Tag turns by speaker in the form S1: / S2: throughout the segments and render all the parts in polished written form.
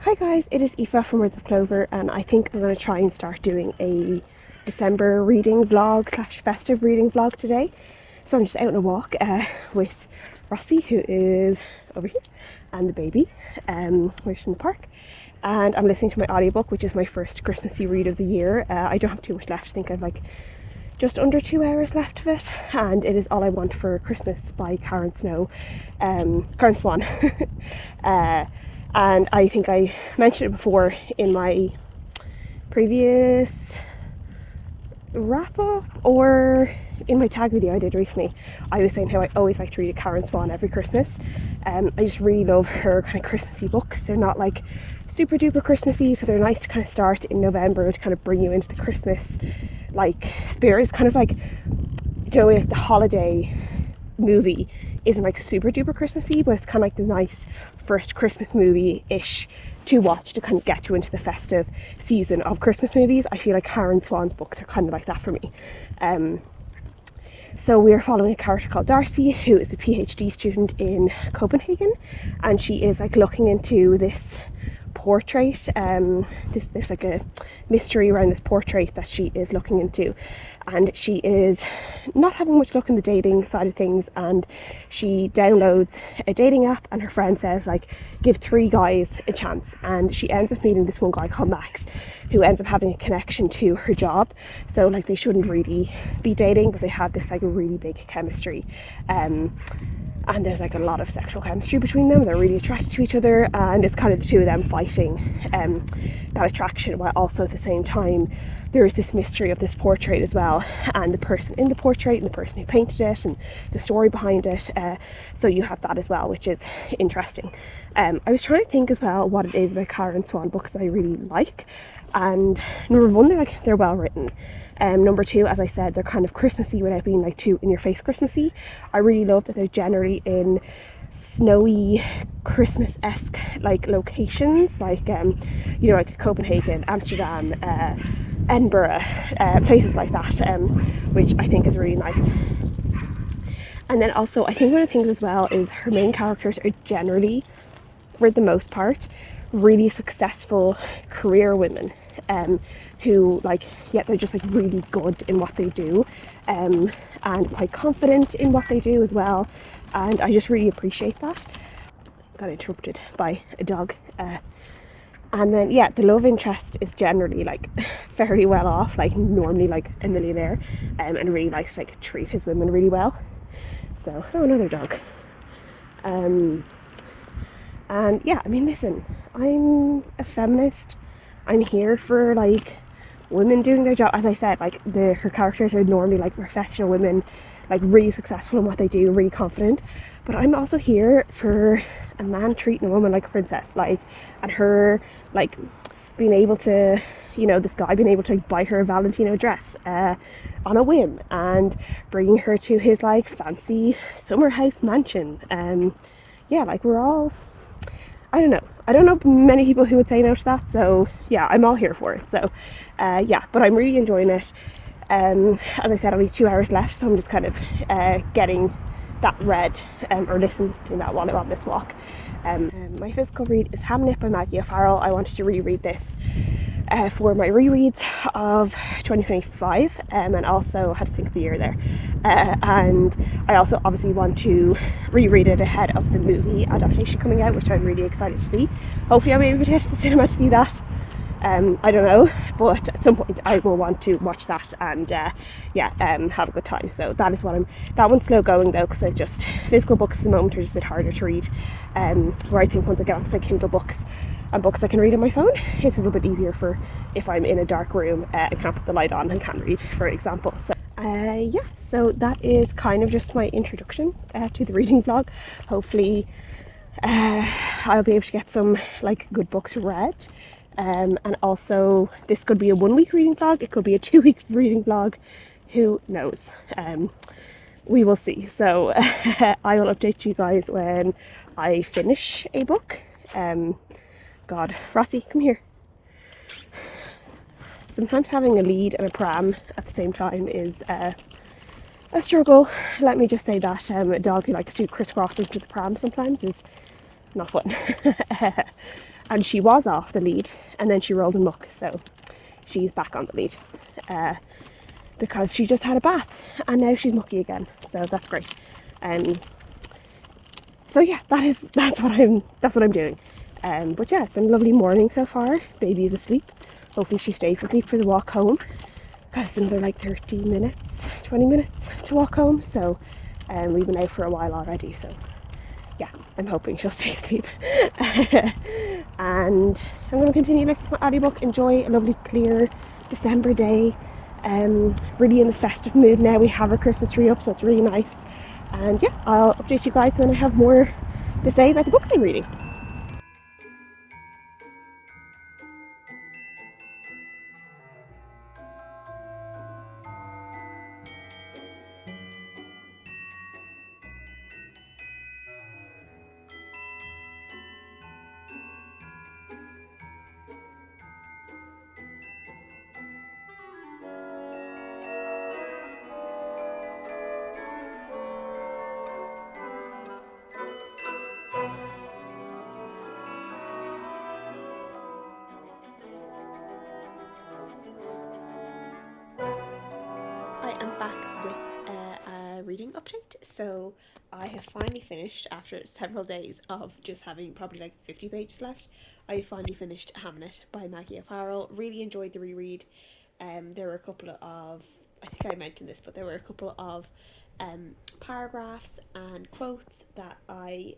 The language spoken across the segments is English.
S1: Hi guys, it is Aoife from Words of Clover, and I think I'm going to try and start doing a December reading vlog slash festive reading vlog today. So I'm just out on a walk with Rossi, who is over here, and the baby. We're just in the park, and I'm listening to my audiobook, which is my first Christmassy read of the year. I don't have too much left. I think I've just under 2 hours left of it, and it is All I Want for Christmas by Karen Swan. And I think I mentioned it before in my previous wrap up or in my tag video I did recently. I was saying how I always like to read a Karen Swan every Christmas. I just really love her kind of Christmassy books. They're not like super duper Christmassy, so they're nice to kind of start in November to kind of bring you into the Christmas like spirit. It's kind of like, you know, like the holiday movie isn't like super duper Christmassy, but it's kind of like the nice first Christmas movie-ish to watch to kind of get you into the festive season of Christmas movies. I feel like Karen Swan's books are kind of like that for me. So we're following a character called Darcy, who is a PhD student in Copenhagen, and she is like looking into this portrait. There's like a mystery around this portrait that she is looking into, and she is not having much luck in the dating side of things, and she downloads a dating app, and her friend says like give 3 guys a chance, and she ends up meeting this one guy called Max, who ends up having a connection to her job. So like they shouldn't really be dating, but they have this like a really big chemistry, and there's like a lot of sexual chemistry between them. They're really attracted to each other, and it's kind of the two of them fighting that attraction, while also at the same time there is this mystery of this portrait as well, and the person in the portrait and the person who painted it and the story behind it. So you have that as well, which is interesting. I was trying to think as well what it is about Karen Swan books that I really like, and number one, they're well written. Number two, as I said, they're kind of Christmassy without being like too in your face Christmassy. I really love that they're generally in snowy Christmas-esque like locations, like you know, like Copenhagen, Amsterdam, Edinburgh, places like that, which I think is really nice. And then also I think one of the things as well is her main characters are generally, for the most part, really successful career women, who they're just like really good in what they do, and quite confident in what they do as well, and I just really appreciate that. Got interrupted by a dog. And then the love interest is generally like fairly well off, like normally like a millionaire, and really likes to like treat his women really well. So another dog. And yeah, I mean, listen, I'm a feminist. I'm here for like women doing their job. As I said, like her characters are normally like professional women, like really successful in what they do, really confident. But I'm also here for a man treating a woman like a princess, like, and her like being able to, you know, this guy being able to buy her a Valentino dress on a whim, and bringing her to his like fancy summer house mansion. Like we're all, I don't know many people who would say no to that, so yeah, I'm all here for it. So but I'm really enjoying it. As I said, only 2 hours left, so I'm just kind of getting that read, or listening to that while I'm on this walk. My physical read is Hamnet by Maggie O'Farrell. I wanted to reread this for my rereads of 2025, and also had to think of the year there, and I also obviously want to reread it ahead of the movie adaptation coming out, which I'm really excited to see. Hopefully I'll be able to get to the cinema to see that. I don't know, but at some point I will want to watch that and have a good time. So that is that one's slow going though, because physical books at the moment are just a bit harder to read, where I think once I get onto my Kindle books and books I can read on my phone, it's a little bit easier for if I'm in a dark room and can't put the light on and can't read, for example. So so that is kind of just my introduction to the reading vlog. Hopefully I'll be able to get some like good books read. And also this could be a 1-week reading vlog, it could be a 2-week reading vlog, who knows. We will see. So I will update you guys when I finish a book. God, Rossi, come here. Sometimes having a lead and a pram at the same time is a struggle, let me just say that. A dog who likes to crisscross into the pram sometimes is not fun. and she was off the lead, and then she rolled in muck, so she's back on the lead because she just had a bath, and now she's mucky again. So that's great. So yeah, that's what I'm doing. But yeah, it's been a lovely morning so far. Baby is asleep. Hopefully she stays asleep for the walk home, because it's another like 30 minutes, 20 minutes to walk home. So we've been out for a while already. So yeah, I'm hoping she'll stay asleep. And I'm going to continue listening to my audiobook, enjoy a lovely clear December day. Really in the festive mood now. We have our Christmas tree up, so it's really nice. And yeah, I'll update you guys when I have more to say about the books I'm reading. I am back with a reading update. So I have finally finished, after several days of just having probably like 50 pages left, I finally finished Hamnet by Maggie O'Farrell. Really enjoyed the reread. There were a couple of, I think I mentioned this, but there were a couple of paragraphs and quotes that I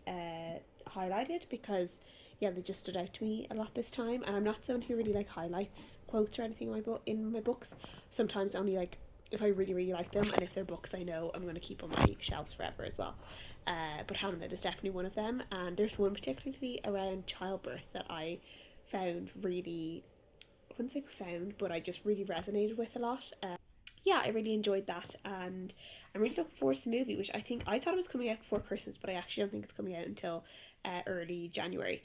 S1: highlighted because yeah, they just stood out to me a lot this time. And I'm not someone who really like highlights quotes or anything in my books. Sometimes only like if I really really like them, and if they're books I know I'm going to keep on my shelves forever as well. But Hamlet is definitely one of them, and there's one particularly around childbirth that I found really, I wouldn't say profound, but I just really resonated with a lot. Yeah, I really enjoyed that, and I'm really looking forward to the movie, which I thought it was coming out before Christmas, but I actually don't think it's coming out until early January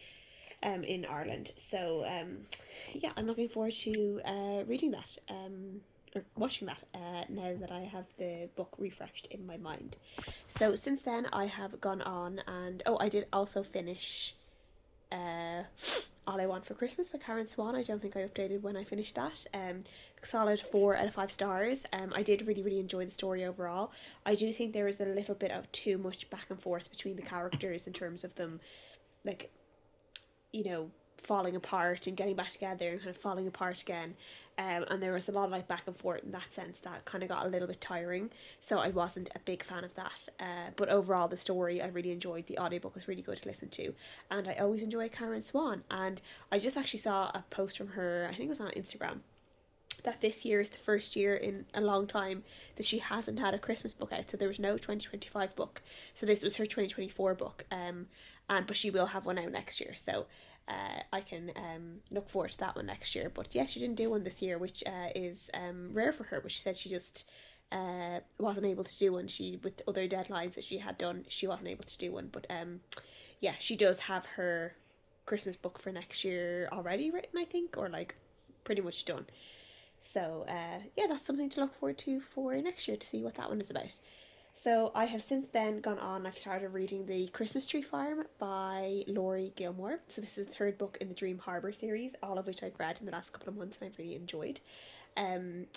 S1: in Ireland. So yeah, I'm looking forward to reading that. Or watching that now that I have the book refreshed in my mind. So since then I have gone on, and I did also finish All I Want for Christmas by Swan. I don't think I updated when I finished that. Solid 4 out of 5 stars. I did really really enjoy the story overall. I do think there was a little bit of too much back and forth between the characters in terms of them, like, you know, falling apart and getting back together and kind of falling apart again. And there was a lot of like back and forth in that sense that kind of got a little bit tiring. So I wasn't a big fan of that. But overall, the story I really enjoyed. The audiobook was really good to listen to. And I always enjoy Swan. And I just actually saw a post from her, I think it was on Instagram, that this year is the first year in a long time that she hasn't had a Christmas book out. So there was no 2025 book. So this was her 2024 book. But she will have one out next year. So I can look forward to that one next year. But yeah, she didn't do one this year, which is rare for her. But she said she just wasn't able to do one. She, with other deadlines that she had done, she wasn't able to do one. But yeah, she does have her Christmas book for next year already written, I think, or like pretty much done. So yeah, that's something to look forward to for next year, to see what that one is about. So I have since then gone on, I've started reading The Christmas Tree Farm by Laurie Gilmore. So this is the third book in the Dream Harbour series, all of which I've read in the last couple of months and I've really enjoyed. And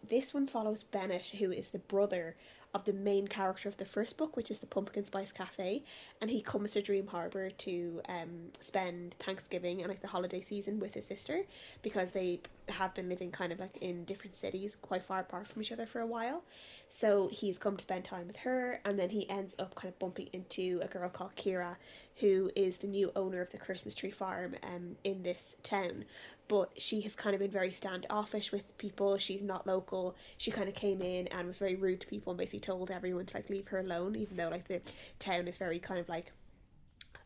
S1: this one follows Bennett, who is the brother of the main character of the first book, which is the Pumpkin Spice Cafe, and he comes to Dream Harbour to spend Thanksgiving and like the holiday season with his sister, because they have been living kind of like in different cities quite far apart from each other for a while. So he's come to spend time with her, and then he ends up kind of bumping into a girl called Kira, who is the new owner of the Christmas Tree Farm in this town. But she has kind of been very standoffish with people. She's not local. She kind of came in and was very rude to people and basically told everyone to like leave her alone, even though like the town is very kind of like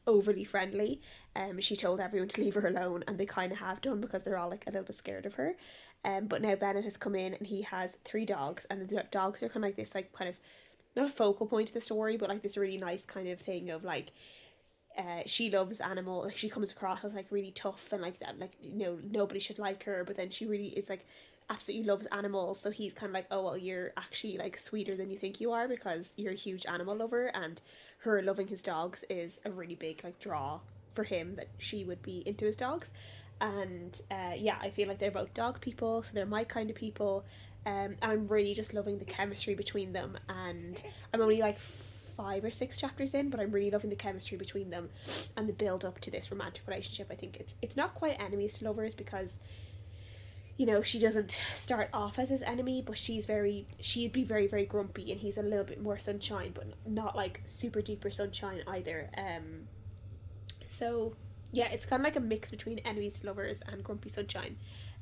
S1: overly friendly. She told everyone to leave her alone, and they kind of have done, because they're all like a little bit scared of her. But now Bennett has come in and he has 3 dogs, and the dogs are kind of like this like kind of not a focal point of the story, but like this really nice kind of thing of like she loves animal, like she comes across as like really tough and like that, like, you know, nobody should like her, but then she really is like absolutely loves animals. So he's kind of like, oh well, you're actually like sweeter than you think you are, because you're a huge animal lover, and her loving his dogs is a really big like draw for him that she would be into his dogs. And yeah, I feel like they're both dog people, so they're my kind of people. I'm really just loving the chemistry between them, and I'm only like 5 or 6 chapters in, but I'm really loving the chemistry between them and the build up to this romantic relationship. I think it's not quite enemies to lovers, because you know, she doesn't start off as his enemy, but she'd be very, very grumpy, and he's a little bit more sunshine, but not like super duper sunshine either. So yeah, it's kind of like a mix between enemies to lovers and grumpy sunshine.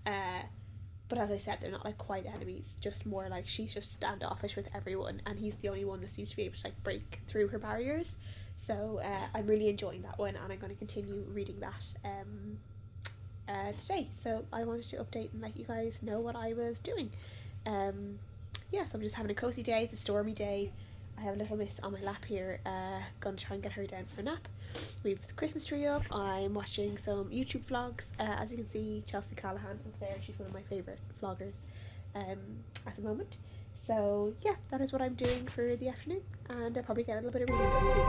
S1: But as I said, they're not like quite enemies, just more like she's just standoffish with everyone, and he's the only one that seems to be able to like break through her barriers. So I'm really enjoying that one, and I'm going to continue reading that today. So I wanted to update and let you guys know what I was doing. Yeah, so I'm just having a cozy day. It's a stormy day. I have a little miss on my lap here. Gonna try and get her down for a nap. We've the Christmas tree up. I'm watching some YouTube vlogs. As you can see, Chelsea Callahan up there. She's one of my favourite vloggers at the moment. So yeah, that is what I'm doing for the afternoon, and I'll probably get a little bit of reading done too.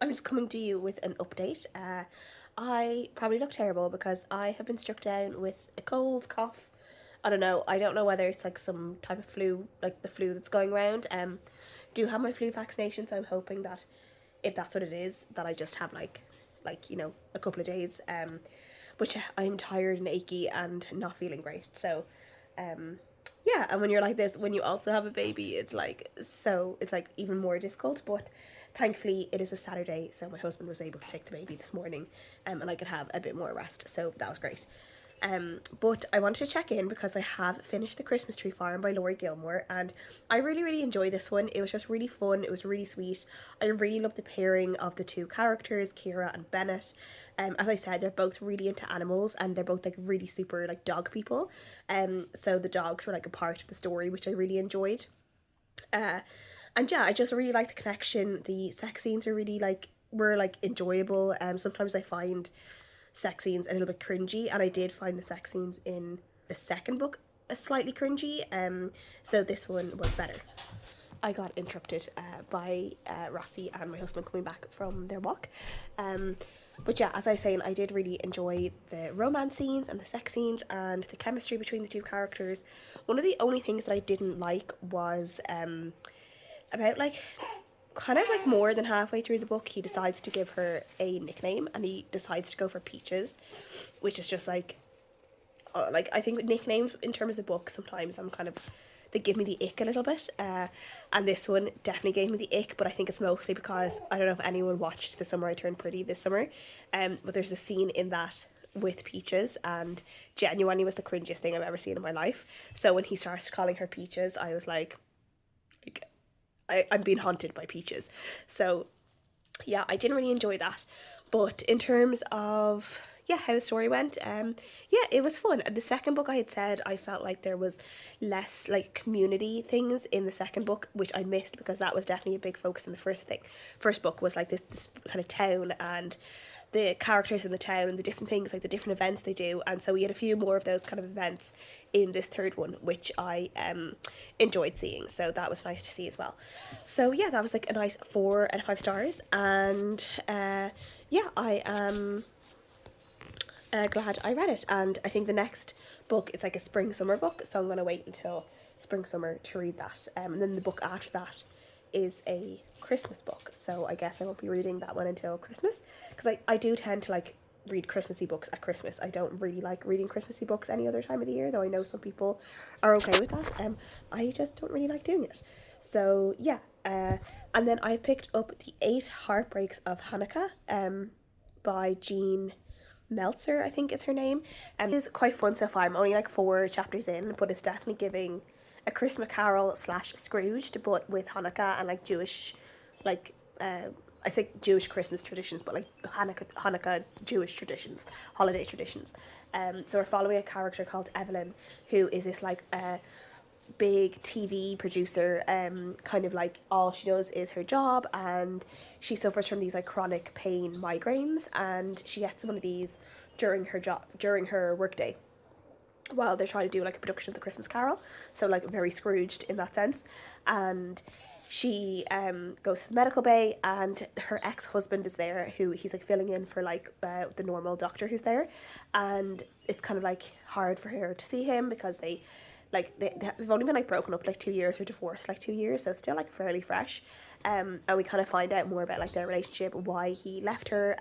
S1: I'm just coming to you with an update. I probably look terrible because I have been struck down with a cold, cough. I don't know whether it's like some type of flu, like the flu that's going around. Do have my flu vaccination, so I'm hoping that if that's what it is, that I just have like you know, a couple of days. Which I'm tired and achy and not feeling great. So, yeah, and when you're like this, when you also have a baby, it's like even more difficult. But thankfully it is a Saturday, so my husband was able to take the baby this morning, and I could have a bit more rest, so that was great. But I wanted to check in because I have finished The Christmas Tree Farm by Laurie Gilmore, and I really, really enjoyed this one. It was just really fun. It was really sweet. I really loved the pairing of the two characters, Kira and Bennett. As I said, they're both really into animals, and they're both like really super like dog people. So the dogs were like a part of the story, which I really enjoyed. And yeah, I just really like the connection. The sex scenes are really were enjoyable. Sometimes I find sex scenes a little bit cringy, and I did find the sex scenes in the second book slightly cringy. So this one was better. I got interrupted by Rossi and my husband coming back from their walk. But yeah, as I was saying, I did really enjoy the romance scenes and the sex scenes and the chemistry between the two characters. One of the only things that I didn't like was about more than halfway through the book, he decides to give her a nickname, and he decides to go for Peaches, which is just I think with nicknames in terms of books, sometimes they give me the ick a little bit, and this one definitely gave me the ick, but I think it's mostly because I don't know if anyone watched The Summer I Turned Pretty this summer, but there's a scene in that with Peaches, and genuinely was the cringiest thing I've ever seen in my life. So when he starts calling her Peaches, I was like I'm being haunted by Peaches. So yeah, I didn't really enjoy that. But in terms of how the story went, it was fun. The second book, I had said I felt like there was less community things in the second book, which I missed because that was definitely a big focus in the first book was this kind of town and the characters in the town and the different things, the different events they do. And so we had a few more of those kind of events in this third one, which I enjoyed seeing. So that was nice to see as well. So yeah, that was a nice 4 out of 5 stars. And I am glad I read it. And I think the next book is a spring summer book. So I'm going to wait until spring summer to read that. And then the book after that is a Christmas book, so I guess I won't be reading that one until Christmas, because I do tend to read Christmassy books at Christmas. I don't really like reading Christmassy books any other time of the year, though I know some people are okay with that. I just don't really like doing it. So yeah, and then I picked up the 8 Heartbreaks of Hanukkah by Jean Meltzer, I think is her name. It is quite fun so far. I'm only 4 chapters in, but it's definitely giving a Christmas Carol / Scrooged, but with Hanukkah and Jewish I say Jewish Christmas traditions, but like Hanukkah Jewish traditions, holiday traditions. So we're following a character called Evelyn, who is this like big TV producer. Kind of like all she does is her job, and she suffers from these like chronic pain migraines, and she gets one of these during her workday, while they're trying to do like a production of the Christmas Carol. So like very Scrooged in that sense. And she goes to the medical bay, and her ex-husband is there, who he's like filling in for like the normal doctor who's there. And it's kind of like hard for her to see him because they've only been like broken up like 2 years, or divorced like 2 years, so still like fairly fresh. And we kind of find out more about like their relationship, why he left her,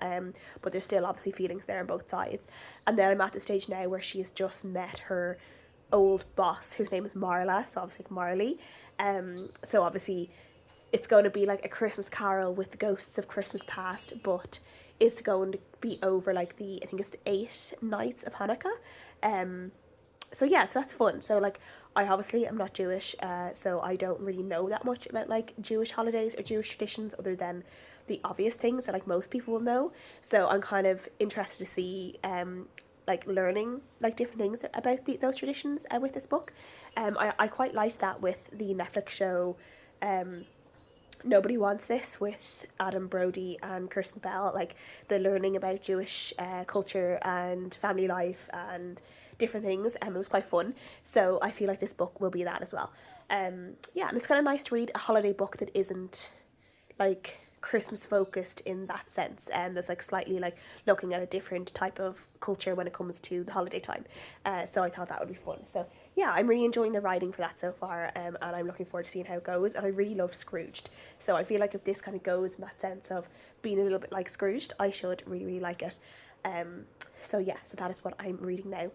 S1: but there's still obviously feelings there on both sides. And then I'm at the stage now where she has just met her old boss, whose name is Marla, so obviously like Marley. So obviously it's going to be like a Christmas Carol with the ghosts of Christmas past, but it's going to be over like I think it's the 8 nights of Hanukkah. So yeah, so that's fun. So like, I obviously am not Jewish, so I don't really know that much about like Jewish holidays or Jewish traditions, other than the obvious things that like most people will know. So I'm kind of interested to see like learning like different things about those traditions with this book. I quite liked that with the Netflix show Nobody Wants This, with Adam Brody and Kirsten Bell. Like, the learning about Jewish culture and family life and different things, and it was quite fun. So I feel like this book will be that as well. Yeah, and it's kind of nice to read a holiday book that isn't like Christmas focused in that sense, and that's like slightly like looking at a different type of culture when it comes to the holiday time. So I thought that would be fun. So yeah, I'm really enjoying the writing for that so far, and I'm looking forward to seeing how it goes. And I really loved Scrooged, so I feel like if this kind of goes in that sense of being a little bit like Scrooged, I should really like it. So yeah, so that is what I'm reading now.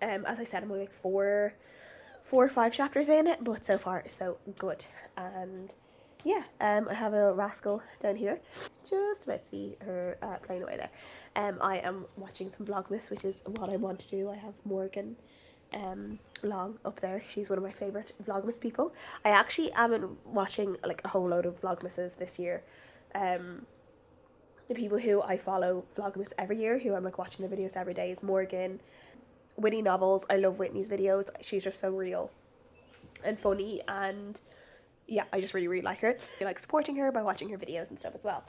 S1: As I said, I'm only like four or five chapters in it, but so far so good. And yeah, I have a little rascal down here. Just about to see her playing away there. I am watching some Vlogmas, which is what I want to do. I have Morgan Long up there. She's one of my favourite Vlogmas people. I actually am watching like a whole load of Vlogmases this year. The people who I follow Vlogmas every year, who I'm like watching their videos every day, is Morgan. Whitney Novels. I love Whitney's videos. She's just so real and funny, and yeah, I just really, really like her. I like supporting her by watching her videos and stuff as well.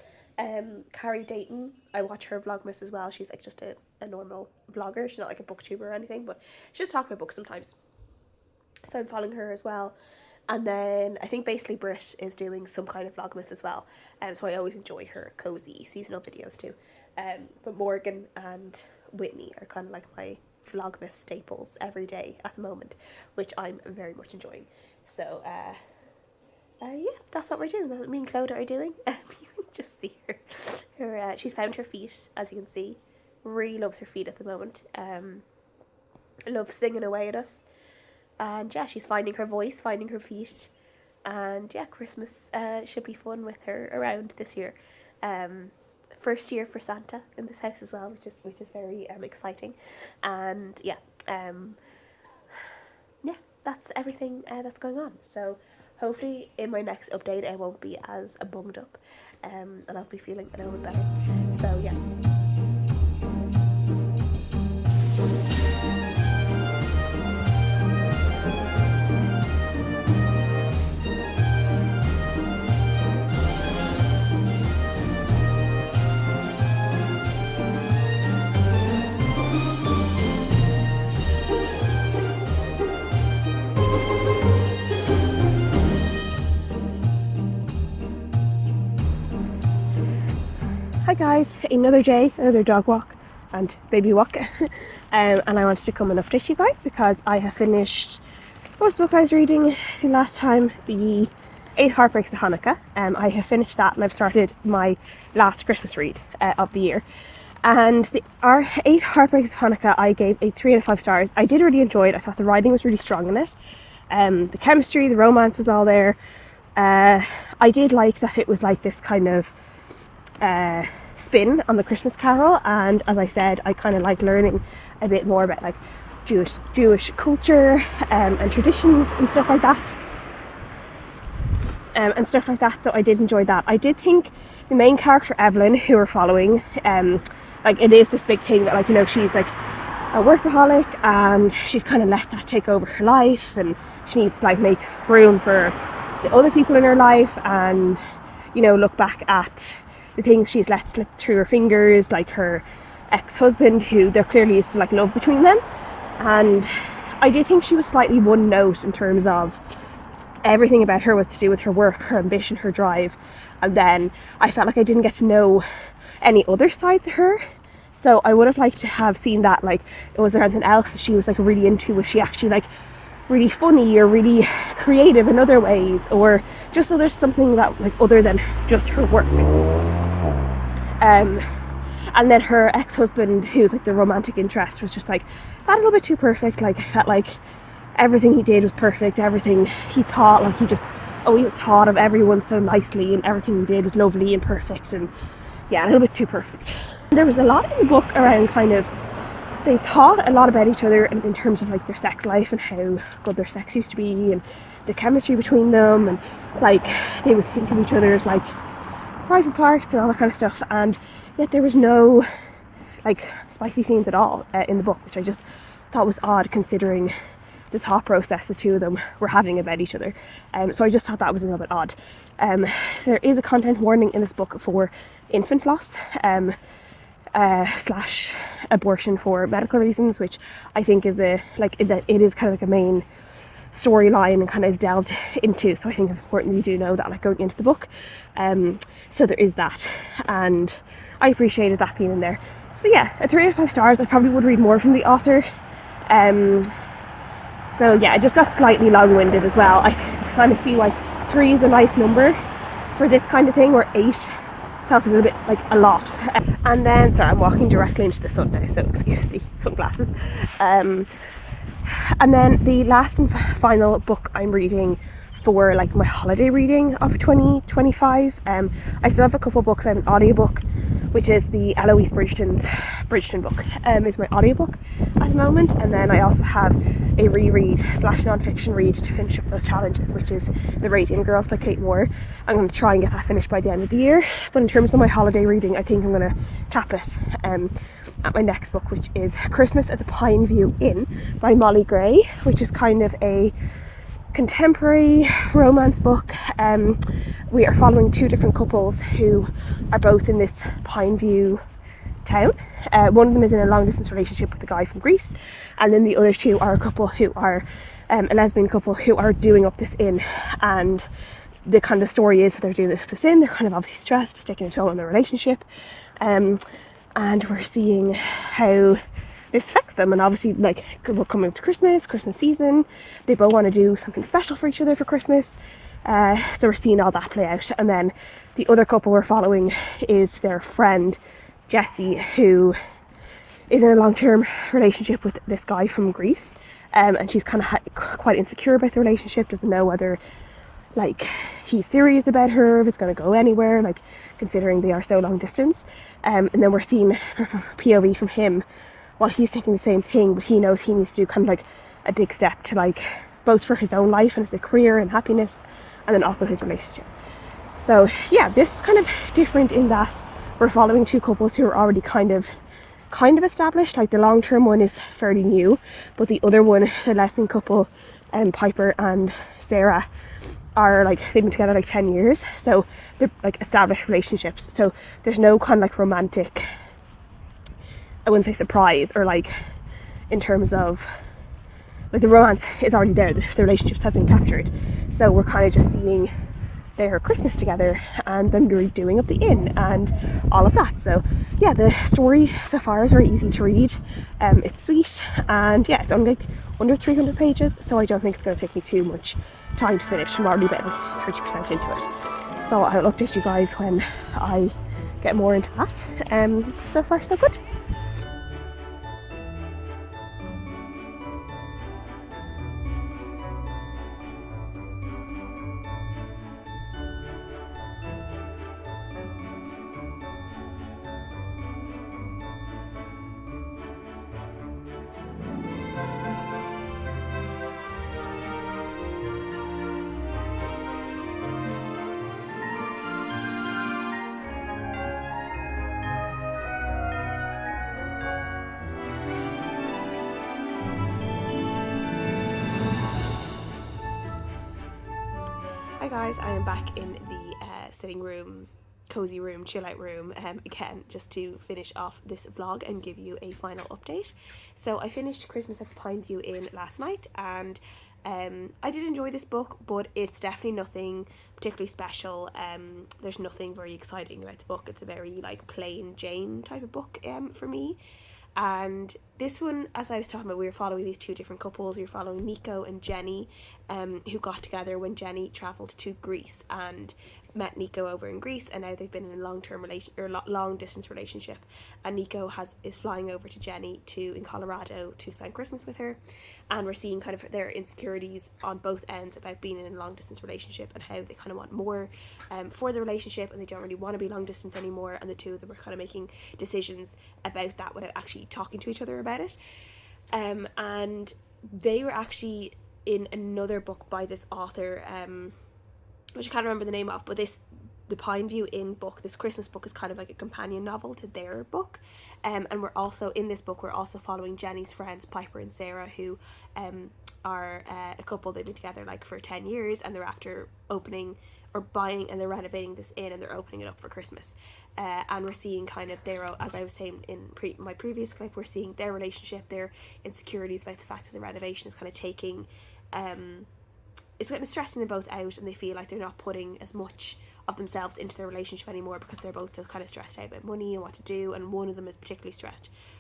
S1: Carrie Dayton, I watch her Vlogmas as well. She's like just a normal vlogger. She's not like a booktuber or anything, but she just talks about books sometimes. So I'm following her as well. And then I think basically Brit is doing some kind of Vlogmas as well. So I always enjoy her cozy seasonal videos too. But Morgan and Whitney are kind of like my Vlogmas staples every day at the moment, which I'm very much enjoying. So yeah, that's what we're doing. That's what me and Clodagh are doing. You can just see her. She's found her feet, as you can see. Really loves her feet at the moment. Loves singing away at us. And yeah, she's finding her voice, finding her feet. And yeah, Christmas should be fun with her around this year. First year for Santa in this house as well, which is very exciting. And yeah, yeah, that's everything that's going on. So hopefully in my next update I won't be as bunged up, and I'll be feeling a little bit better. So yeah. Hi guys, another day, another dog walk and baby walk. And I wanted to come and update you guys because I have finished, what was the book I was reading the last time? The 8 Heartbreaks of Hanukkah. I have finished that, and I've started my last Christmas read of the year. And our 8 Heartbreaks of Hanukkah I gave a 3 out of 5 stars. I did really enjoy it. I thought the writing was really strong in it. The chemistry, the romance was all there. I did like that it was like this kind of spin on the Christmas Carol, and as I said, I kind of like learning a bit more about like Jewish culture and traditions and stuff like that. and stuff like that. So I did enjoy that. I did think the main character Evelyn, who we're following, like it is this big thing that, like, you know, she's like a workaholic and she's kind of let that take over her life, and she needs to like make room for the other people in her life, and, you know, look back at the things she's let slip through her fingers, like her ex-husband, who there clearly is still like love between them. And I do think she was slightly one note in terms of everything about her was to do with her work, her ambition, her drive, and then I felt like I didn't get to know any other sides of her. So I would have liked to have seen that, like, was there anything else that she was like really into? Was she actually like really funny or really creative in other ways, or just so there's something that like other than just her work. And then her ex-husband, who's like the romantic interest, was just like that little bit too perfect. Like I felt like everything he did was perfect, everything he thought, like he just always thought of everyone so nicely, and everything he did was lovely and perfect, and yeah, a little bit too perfect. There was a lot in the book around kind of, they thought a lot about each other in terms of like their sex life and how good their sex used to be and the chemistry between them, and like they would think of each other as like private parts and all that kind of stuff, and yet there was no like spicy scenes at all in the book, which I just thought was odd considering the thought process the two of them were having about each other. So I just thought that was a little bit odd. There is a content warning in this book for infant loss slash abortion for medical reasons, which I think is it is kind of like a main storyline and kind of is delved into. So I think it's important that you do know that, like, going into the book. So there is that, and I appreciated that being in there. So yeah, a 3 out of 5 stars. I probably would read more from the author. So yeah, I just got slightly long-winded as well. I kind of see why 3 is a nice number for this kind of thing, where 8 felt a little bit like a lot. And then, sorry, I'm walking directly into the sun now, so excuse the sunglasses. And then the last and final book I'm reading for like my holiday reading of 2025. I still have a couple books. I have an audiobook, which is the Eloise Bridgeton book, is my audiobook at the moment. And then I also have a reread slash non-fiction read to finish up those challenges, which is The Radiant Girls by Kate Moore. I'm going to try and get that finished by the end of the year. But in terms of my holiday reading, I think I'm going to tap it at my next book, which is Christmas at the Pineview Inn by Molly Gray, which is kind of a contemporary romance book. We are following 2 different couples who are both in this Pineview town. One of them is in a long distance relationship with a guy from Greece, and then the other 2 are a couple who are a lesbian couple who are doing up this inn. And the kind of story is they're doing this inn, they're kind of obviously stressed, it's taking a toll on their relationship, and we're seeing how this affects them. And obviously, like, we're coming up to Christmas season, they both want to do something special for each other for Christmas, so we're seeing all that play out. And then the other couple we're following is their friend Jessie, who is in a long-term relationship with this guy from Greece, and she's kind of quite insecure about the relationship, doesn't know whether like he's serious about her, if it's going to go anywhere, like considering they are so long distance. And then we're seeing POV from him while he's thinking the same thing, but he knows he needs to do kind of like a big step to, like, both for his own life and his career and happiness, and then also his relationship. So yeah, this is kind of different in that we're following 2 couples who are already kind of established. Like, the long-term one is fairly new, but the other one, the lesbian couple, Piper and Sarah, are like, they've been together like 10 years, so they're like established relationships. So there's no kind of like romantic, I wouldn't say surprise, or like in terms of like the romance is already there, the relationships have been captured. So we're kind of just seeing their Christmas together and them doing up the inn and all of that. So yeah, the story so far is very easy to read. It's sweet, and yeah, it's only like under 300 pages, so I don't think it's going to take me too much time to finish. I'm already about like 30% into it, so I'll update you guys when I get more into that. So far so good. guys, I am back in the sitting room, cozy room, chill out room again, just to finish off this vlog and give you a final update. So I finished Christmas at the Pineview Inn last night, and I did enjoy this book, but it's definitely nothing particularly special. There's nothing very exciting about the book. It's a very like plain Jane type of book for me. And this one, as I was talking about, we were following these two different couples. We were following Nico and Jenny, who got together when Jenny travelled to Greece and met Nico over in Greece, and now they've been in a long distance relationship. And Nico is flying over to Jenny in Colorado to spend Christmas with her, and we're seeing kind of their insecurities on both ends about being in a long distance relationship and how they kind of want more for the relationship, and they don't really want to be long distance anymore. And the two of them are kind of making decisions about that without actually talking to each other about it. And they were actually in another book by this author, which I can't remember the name of, but the Pineview Inn book, this Christmas book, is kind of like a companion novel to their book. And we're also, in this book, we're also following Jenny's friends, Piper and Sarah, who are a couple. They've been together like for 10 years, and they're after opening or buying, and they're renovating this inn, and they're opening it up for Christmas. And we're seeing kind of their, as I was saying in my previous clip, we're seeing their relationship, their insecurities about the fact that the renovation is kind of taking, it's kind of stressing them both out, and they feel like they're not putting as much of themselves into their relationship anymore because they're both so kind of stressed out about money and what to do. And one of them is particularly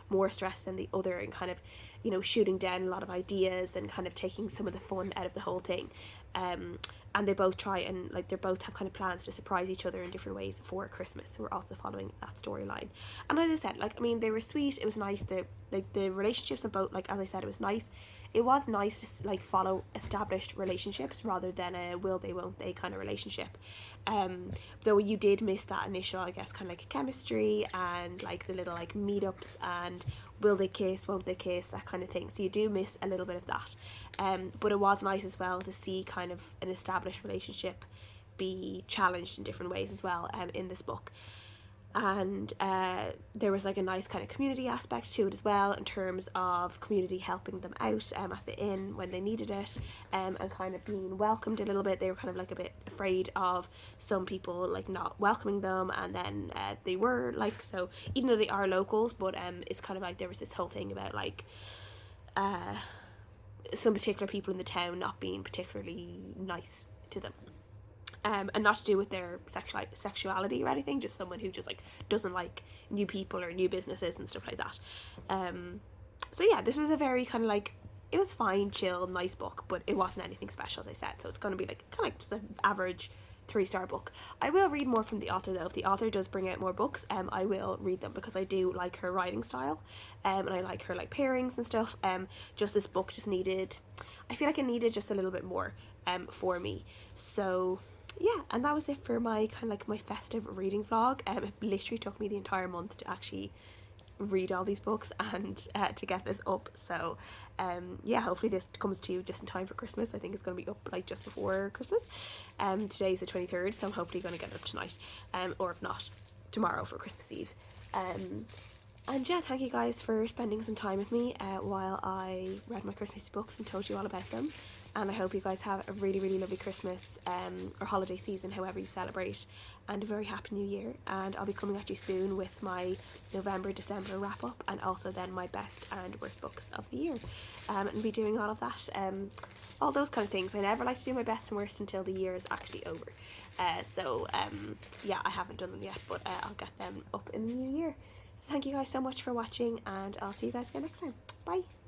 S1: more stressed than the other, and kind of, you know, shooting down a lot of ideas and kind of taking some of the fun out of the whole thing. And they both try and like they both have kind of plans to surprise each other in different ways for Christmas. So we're also following that storyline. And as I said, like, I mean, they were sweet. It was nice. The relationships of both, like, as I said, it was nice. It was nice to like follow established relationships rather than a will they won't they kind of relationship. Though you did miss that initial, I guess, kind of like chemistry and like the little like meetups and will they kiss, won't they kiss, that kind of thing. So you do miss a little bit of that. But it was nice as well to see kind of an established relationship be challenged in different ways as well in this book. And there was like a nice kind of community aspect to it as well, in terms of community helping them out at the inn when they needed it, and kind of being welcomed a little bit. They were kind of like a bit afraid of some people like not welcoming them, and then they were like, so even though they are locals, but it's kind of like there was this whole thing about like some particular people in the town not being particularly nice to them. And not to do with their sexuality or anything, just someone who just like doesn't like new people or new businesses and stuff like that. So yeah, this was a very kind of like, it was fine, chill, nice book, but it wasn't anything special, as I said. So it's going to be like kind of like just an average 3-star book. I will read more from the author though. If the author does bring out more books, I will read them because I do like her writing style, and I like her like pairings and stuff. Just this book just needed, I feel like it needed just a little bit more for me. So yeah, and that was it for my kind of like my festive reading vlog. It literally took me the entire month to actually read all these books and to get this up. So yeah, hopefully this comes to you just in time for Christmas. I think it's going to be up like just before Christmas. Today's the 23rd, so I'm hopefully going to get it up tonight, or if not, tomorrow for Christmas Eve. And yeah, thank you guys for spending some time with me while I read my Christmas books and told you all about them. And I hope you guys have a really, really lovely Christmas or holiday season, however you celebrate, and a very happy new year. And I'll be coming at you soon with my November, December wrap up, and also then my best and worst books of the year. And be doing all of that, all those kind of things. I never like to do my best and worst until the year is actually over. So yeah, I haven't done them yet, but I'll get them up in the new year. So thank you guys so much for watching, and I'll see you guys again next time. Bye!